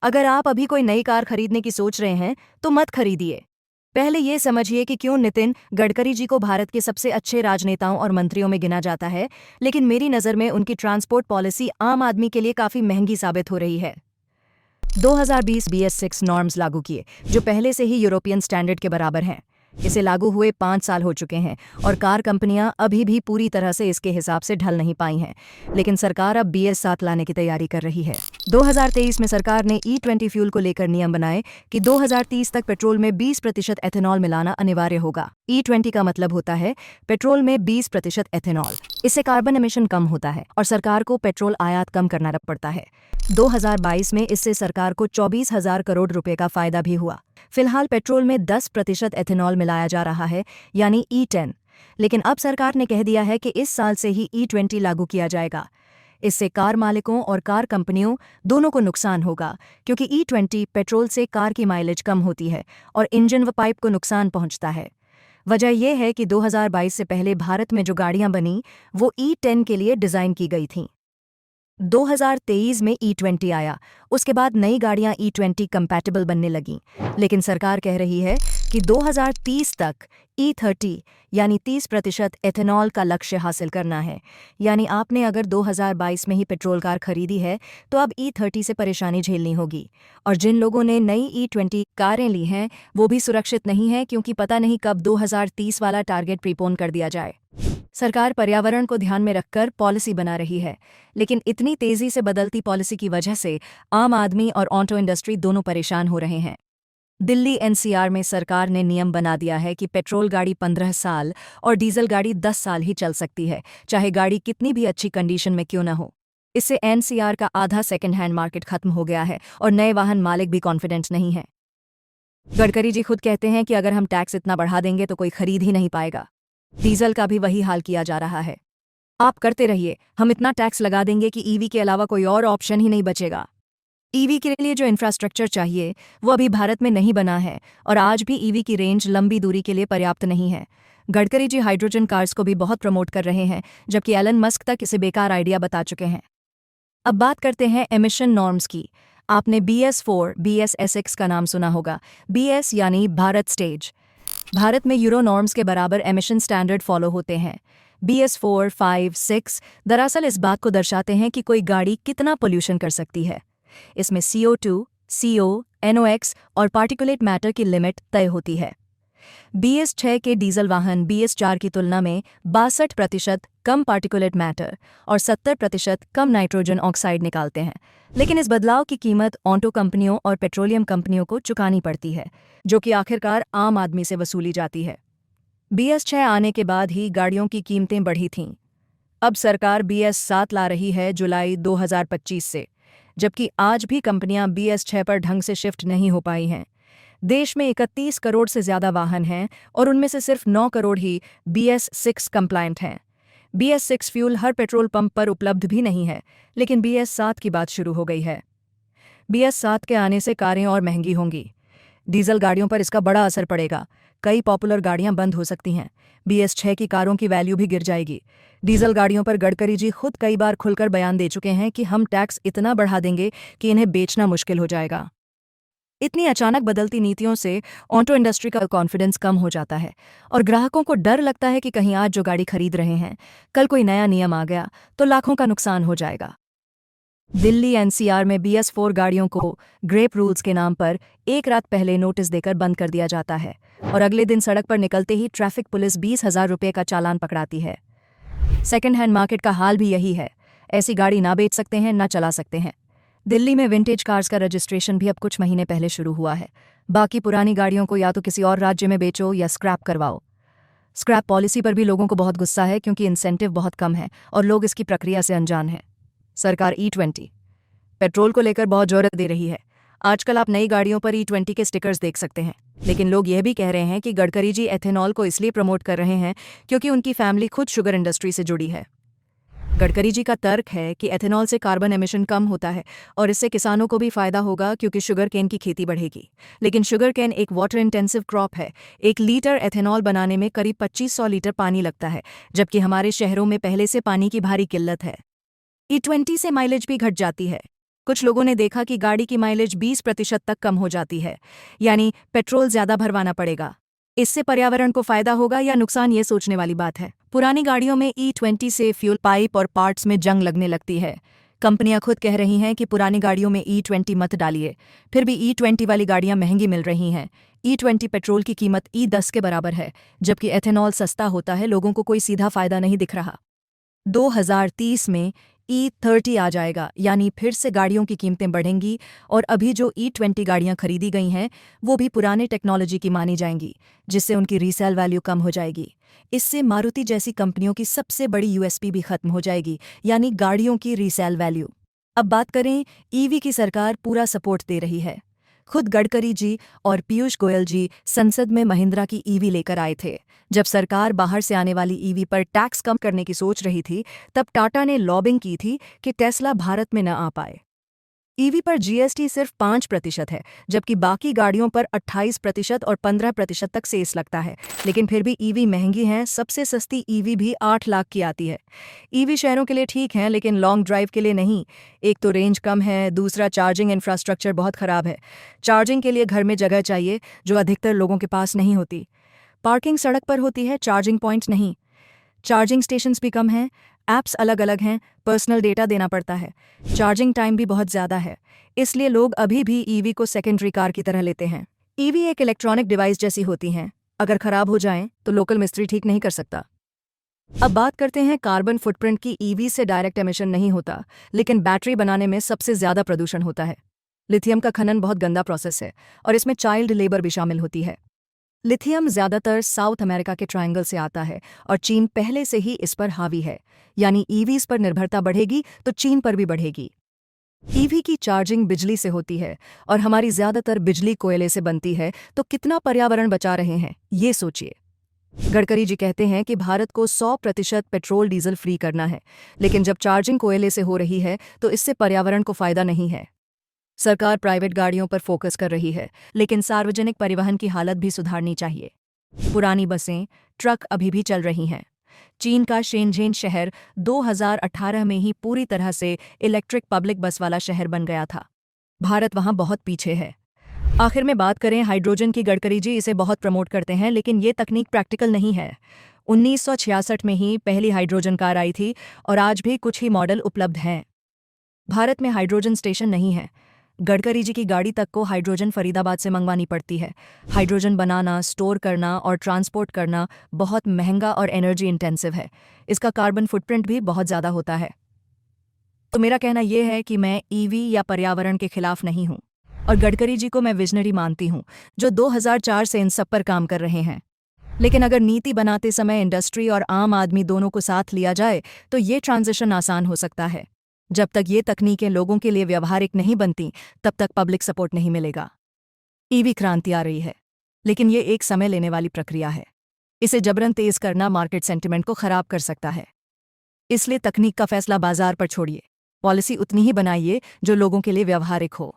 अगर आप अभी कोई नई कार खरीदने की सोच रहे हैं तो मत खरीदिए। पहले ये समझिए कि क्यों नितिन गडकरी जी को भारत के सबसे अच्छे राजनेताओं और मंत्रियों में गिना जाता है, लेकिन मेरी नज़र में उनकी ट्रांसपोर्ट पॉलिसी आम आदमी के लिए काफ़ी महंगी साबित हो रही है। 2020 BS6 नॉर्म्स लागू किए, जो पहले से ही यूरोपियन स्टैंडर्ड के बराबर हैं। इसे लागू हुए 5 साल हो चुके हैं और कार कंपनियां अभी भी पूरी तरह से इसके हिसाब से ढल नहीं पाई हैं, लेकिन सरकार अब BS7 लाने की तैयारी कर रही है। 2023 में सरकार ने E20 फ्यूल को लेकर नियम बनाए कि 2030 तक पेट्रोल में 20% एथेनॉल मिलाना अनिवार्य होगा। E20 का मतलब होता है पेट्रोल में 20% एथेनॉल। इससे कार्बन एमिशन कम होता है और सरकार को पेट्रोल आयात कम करना पड़ता है। 2022 में इससे सरकार को 24,000 करोड़ रुपए का फायदा भी हुआ। फिलहाल पेट्रोल में 10% एथेनॉल मिलाया जा रहा है, यानी E10। लेकिन अब सरकार ने कह दिया है कि इस साल से ही E20 लागू किया जाएगा। इससे कार मालिकों और कार कंपनियों दोनों को नुकसान होगा, क्योंकि E20 पेट्रोल से कार की माइलेज कम होती है और इंजन व पाइप को नुकसान पहुंचता है। वजह यह है कि 2022 से पहले भारत में जो गाड़ियां बनी वो E10 के लिए डिज़ाइन की गई थीं। 2023 में E20 आया, उसके बाद नई गाड़ियां E20 कंपैटिबल बनने लगीं, लेकिन सरकार कह रही है कि 2030 तक E30 यानी 30% एथेनॉल का लक्ष्य हासिल करना है। यानी आपने अगर 2022 में ही पेट्रोल कार खरीदी है तो अब E30 से परेशानी झेलनी होगी। और जिन लोगों ने नई E20 कारें ली हैं वो भी सुरक्षित नहीं है, क्योंकि पता नहीं कब 2030 वाला टारगेट प्रीपोन कर दिया जाए। सरकार पर्यावरण को ध्यान में रखकर पॉलिसी बना रही है, लेकिन इतनी तेजी से बदलती पॉलिसी की वजह से आम आदमी और ऑटो इंडस्ट्री दोनों परेशान हो रहे हैं। दिल्ली NCR में सरकार ने नियम बना दिया है कि पेट्रोल गाड़ी 15 साल और डीजल गाड़ी 10 साल ही चल सकती है, चाहे गाड़ी कितनी भी अच्छी कंडीशन में क्यों न हो। इससे NCR का आधा सेकेंड हैंड मार्केट खत्म हो गया है और नए वाहन मालिक भी कॉन्फिडेंट नहीं है। गडकरी जी खुद कहते हैं कि अगर हम टैक्स इतना बढ़ा देंगे तो कोई खरीद ही नहीं पाएगा। डीजल का भी वही हाल किया जा रहा है। आप करते रहिए, हम इतना टैक्स लगा देंगे कि ईवी के अलावा कोई और ऑप्शन ही नहीं बचेगा। ईवी के लिए जो इंफ्रास्ट्रक्चर चाहिए वो अभी भारत में नहीं बना है और आज भी ईवी की रेंज लंबी दूरी के लिए पर्याप्त नहीं है। गडकरी जी हाइड्रोजन कार्स को भी बहुत प्रमोट कर रहे हैं, जबकि एलन मस्क तक इसे बेकार आइडिया बता चुके हैं। अब बात करते हैं एमिशन नॉर्म्स की। आपने BS4 BS6 का नाम सुना होगा। BS यानी भारत स्टेज। भारत में यूरो नॉर्म्स के बराबर एमिशन स्टैंडर्ड फॉलो होते हैं। BS4, 5, 6 दरअसल इस बात को दर्शाते हैं कि कोई गाड़ी कितना पोल्यूशन कर सकती है। इसमें CO2, CO, NOx और पार्टिकुलेट मैटर की लिमिट तय होती है। BS6 के डीजल वाहन BS4 की तुलना में 62% कम पार्टिकुलेट मैटर और 70% कम नाइट्रोजन ऑक्साइड निकालते हैं। लेकिन इस बदलाव की कीमत ऑटो कंपनियों और पेट्रोलियम कंपनियों को चुकानी पड़ती है, जो कि आखिरकार आम आदमी से वसूली जाती है। BS6 आने के बाद ही गाड़ियों की कीमतें बढ़ी थीं। अब सरकार BS7 ला रही है जुलाई 2025 से, जबकि आज भी कंपनियां BS6 पर ढंग से शिफ्ट नहीं हो पाई हैं। देश में 31 करोड़ से ज़्यादा वाहन हैं और उनमें से सिर्फ 9 करोड़ ही BS6 कंप्लायंट हैं। BS6 फ्यूल हर पेट्रोल पंप पर उपलब्ध भी नहीं है, लेकिन BS7 की बात शुरू हो गई है। BS7 के आने से कारें और महंगी होंगी। डीजल गाड़ियों पर इसका बड़ा असर पड़ेगा। कई पॉपुलर गाड़ियां बंद हो सकती हैं। BS6 की कारों की वैल्यू भी गिर जाएगी। डीजल गाड़ियों पर गडकरी जी खुद कई बार खुलकर बयान दे चुके हैं कि हम टैक्स इतना बढ़ा देंगे कि इन्हें बेचना मुश्किल हो जाएगा। इतनी अचानक बदलती नीतियों से ऑटो इंडस्ट्री का कॉन्फिडेंस कम हो जाता है और ग्राहकों को डर लगता है कि कहीं आज जो गाड़ी खरीद रहे हैं, कल कोई नया नियम आ गया तो लाखों का नुकसान हो जाएगा। दिल्ली NCR में BS4 गाड़ियों को ग्रेप रूल्स के नाम पर एक रात पहले नोटिस देकर बंद कर दिया जाता है और अगले दिन सड़क पर निकलते ही ट्रैफिक पुलिस 20,000 रुपये का चालान पकड़ाती है। सेकेंड हैंड मार्केट का हाल भी यही है। ऐसी गाड़ी ना बेच सकते हैं ना चला सकते हैं। दिल्ली में विंटेज कार्स का रजिस्ट्रेशन भी अब कुछ महीने पहले शुरू हुआ है। बाकी पुरानी गाड़ियों को या तो किसी और राज्य में बेचो या स्क्रैप करवाओ। स्क्रैप पॉलिसी पर भी लोगों को बहुत गुस्सा है, क्योंकि इंसेंटिव बहुत कम है और लोग इसकी प्रक्रिया से अनजान हैं। सरकार E20 पेट्रोल को लेकर बहुत जोर दे रही है। आजकल आप नई गाड़ियों पर E20 के स्टिकर्स देख सकते हैं, लेकिन लोग यह भी कह रहे हैं कि गडकरी जी एथेनॉल को इसलिए प्रमोट कर रहे हैं क्योंकि उनकी फैमिली खुद शुगर इंडस्ट्री से जुड़ी है। गडकरी जी का तर्क है कि एथेनॉल से कार्बन एमिशन कम होता है और इससे किसानों को भी फायदा होगा, क्योंकि शुगर केन की खेती बढ़ेगी। लेकिन शुगर केन एक वाटर इंटेंसिव क्रॉप है। 1 लीटर एथेनॉल बनाने में करीब 2500 लीटर पानी लगता है, जबकि हमारे शहरों में पहले से पानी की भारी किल्लत है। E20 से माइलेज भी घट जाती है। कुछ लोगों ने देखा कि गाड़ी की माइलेज 20% तक कम हो जाती है, यानी पेट्रोल ज्यादा भरवाना पड़ेगा। इससे पर्यावरण को फायदा होगा या नुकसान, ये सोचने वाली बात है। पुरानी गाड़ियों में E20 से फ्यूल पाइप और पार्ट्स में जंग लगने लगती है। कंपनियां खुद कह रही हैं कि पुरानी गाड़ियों में E20 मत डालिए, फिर भी E20 वाली गाड़ियां महंगी मिल रही हैं। E20 पेट्रोल की कीमत E10 के बराबर है, जबकि एथेनॉल सस्ता होता है। लोगों को कोई सीधा फायदा नहीं दिख रहा। 2030 में E30 आ जाएगा, यानी फिर से गाड़ियों की कीमतें बढ़ेंगी और अभी जो E20 गाड़ियां खरीदी गई हैं वो भी पुराने टेक्नोलॉजी की मानी जाएंगी, जिससे उनकी रीसेल वैल्यू कम हो जाएगी। इससे मारुति जैसी कंपनियों की सबसे बड़ी यूएसपी भी खत्म हो जाएगी, यानी गाड़ियों की रीसेल वैल्यू। अब बात करें ईवी की, सरकार पूरा सपोर्ट दे रही है। खुद गडकरी जी और पीयूष गोयल जी संसद में महिंद्रा की ईवी लेकर आए थे। जब सरकार बाहर से आने वाली ईवी पर टैक्स कम करने की सोच रही थी, तब टाटा ने लॉबिंग की थी कि टेस्ला भारत में न आ पाए। ईवी पर जीएसटी सिर्फ 5% है, जबकि बाकी गाड़ियों पर 28% और 15% तक सेस लगता है। लेकिन फिर भी ईवी महंगी हैं। सबसे सस्ती ईवी भी 8 लाख की आती है। ईवी शहरों के लिए ठीक है, लेकिन लॉन्ग ड्राइव के लिए नहीं। एक तो रेंज कम है, दूसरा चार्जिंग इंफ्रास्ट्रक्चर बहुत खराब है। चार्जिंग के लिए घर में जगह चाहिए, जो अधिकतर लोगों के पास नहीं होती। पार्किंग सड़क पर होती है, चार्जिंग पॉइंट नहीं। चार्जिंग स्टेशंस भी कम हैं, ऐप्स अलग अलग हैं, पर्सनल डेटा देना पड़ता है। चार्जिंग टाइम भी बहुत ज़्यादा है, इसलिए लोग अभी भी ईवी को सेकेंडरी कार की तरह लेते हैं। ईवी एक इलेक्ट्रॉनिक डिवाइस जैसी होती हैं, अगर खराब हो जाएं तो लोकल मिस्त्री ठीक नहीं कर सकता। अब बात करते हैं कार्बन फुटप्रिंट की। ईवी से डायरेक्ट एमिशन नहीं होता, लेकिन बैटरी बनाने में सबसे ज़्यादा प्रदूषण होता है। लिथियम का खनन बहुत गंदा प्रोसेस है और इसमें चाइल्ड लेबर भी शामिल होती है। लिथियम ज़्यादातर साउथ अमेरिका के ट्रायंगल से आता है और चीन पहले से ही इस पर हावी है, यानी ईवीज पर निर्भरता बढ़ेगी तो चीन पर भी बढ़ेगी। ईवी की चार्जिंग बिजली से होती है और हमारी ज़्यादातर बिजली कोयले से बनती है, तो कितना पर्यावरण बचा रहे हैं ये सोचिए। गडकरी जी कहते हैं कि भारत को 100% पेट्रोल डीजल फ्री करना है, लेकिन जब चार्जिंग कोयले से हो रही है तो इससे पर्यावरण को फायदा नहीं है। सरकार प्राइवेट गाड़ियों पर फोकस कर रही है, लेकिन सार्वजनिक परिवहन की हालत भी सुधारनी चाहिए। पुरानी बसें, ट्रक अभी भी चल रही हैं। चीन का शेनझेन शहर 2018 में ही पूरी तरह से इलेक्ट्रिक पब्लिक बस वाला शहर बन गया था। भारत वहां बहुत पीछे है। आखिर में बात करें हाइड्रोजन की, गडकरी जी इसे बहुत प्रमोट करते हैं, लेकिन ये तकनीक प्रैक्टिकल नहीं है। 1966 में ही पहली हाइड्रोजन कार आई थी और आज भी कुछ ही मॉडल उपलब्ध हैं। भारत में हाइड्रोजन स्टेशन नहीं है। गडकरी जी की गाड़ी तक को हाइड्रोजन फरीदाबाद से मंगवानी पड़ती है। हाइड्रोजन बनाना, स्टोर करना और ट्रांसपोर्ट करना बहुत महंगा और एनर्जी इंटेंसिव है। इसका कार्बन फुटप्रिंट भी बहुत ज़्यादा होता है। तो मेरा कहना यह है कि मैं ईवी या पर्यावरण के खिलाफ नहीं हूँ, और गडकरी जी को मैं विजनरी मानती हूँ, जो 2004 से इन सब पर काम कर रहे हैं। लेकिन अगर नीति बनाते समय इंडस्ट्री और आम आदमी दोनों को साथ लिया जाए तो ये ट्रांजिशन आसान हो सकता है। जब तक ये तकनीकें लोगों के लिए व्यावहारिक नहीं बनती, तब तक पब्लिक सपोर्ट नहीं मिलेगा। ईवी क्रांति आ रही है, लेकिन ये एक समय लेने वाली प्रक्रिया है। इसे जबरन तेज करना मार्केट सेंटिमेंट को खराब कर सकता है। इसलिए तकनीक का फैसला बाजार पर छोड़िए, पॉलिसी उतनी ही बनाइए जो लोगों के लिए व्यावहारिक हो।